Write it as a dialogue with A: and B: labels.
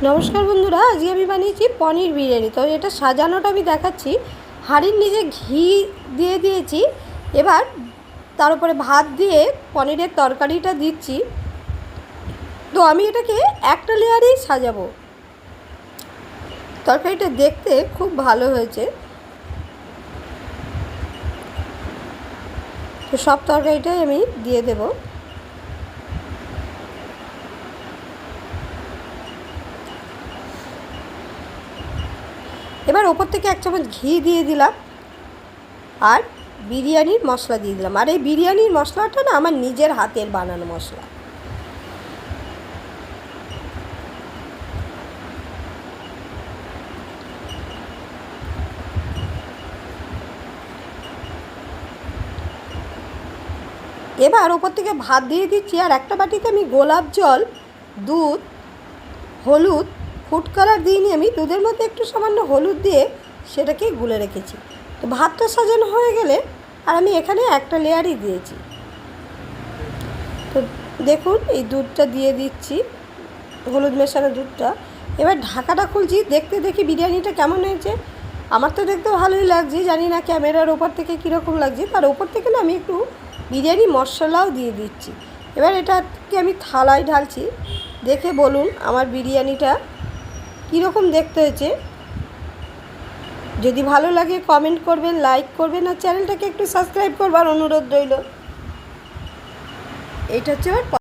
A: নমস্কার বন্ধুরা, আজকে আমি বানিয়েছি পনির বিরিয়ানি। তো এটা সাজানোটা আমি দেখাচ্ছি। হাঁড়ির নিচে ঘি দিয়ে দিয়েছি, এবার তার উপরে ভাত দিয়ে পনিরের তরকারিটা দিচ্ছি। তো আমি এটাকে একটা লেয়ারেই সাজাবো। তরকারিটা দেখতে খুব ভালো হয়েছে। তো সব তরকারিটাই আমি দিয়ে দেবো। এবার ওপর থেকে 1 চামচ ঘি দিয়ে দিলাম আর বিরিয়ানির মশলা দিয়ে দিলাম। আর এই বিরিয়ানির মশলাটা না আমার নিজের হাতের বানানো মশলা। এবার ওপর থেকে ভাত দিয়ে দিচ্ছি, আর একটা বাটিতে আমি গোলাপ জল, দুধ, হলুদ, ফুড কালার দিইনি, আমি দুধের মধ্যে একটু সামান্য হলুদ দিয়ে সেটাকে গুলে রেখেছি। তো ভাতটা সাজানো হয়ে গেলে আর আমি এখানে একটা লেয়ারই দিয়েছি। তো দেখুন এই দুধটা দিয়ে দিচ্ছি, হলুদ মেশানো দুধটা। এবার ঢাকাটা খুলছি, দেখতে দেখি বিরিয়ানিটা কেমন হয়েছে। আমার তো দেখতে ভালোই লাগছে, জানি না ক্যামেরার ওপর থেকে কীরকম লাগছে। তার ওপর থেকে না আমি একটু বিরিয়ানি মশলাও দিয়ে দিচ্ছি। এবার এটাকে আমি থালায় ঢালছি। দেখে বলুন আমার বিরিয়ানিটা কীরকম দেখতে হয়েছে। যদি ভালো লাগে কমেন্ট করবেন, লাইক করবেন, আর চ্যানেলটাকে একটু সাবস্ক্রাইব করবার অনুরোধ রইল। এইটা হচ্ছে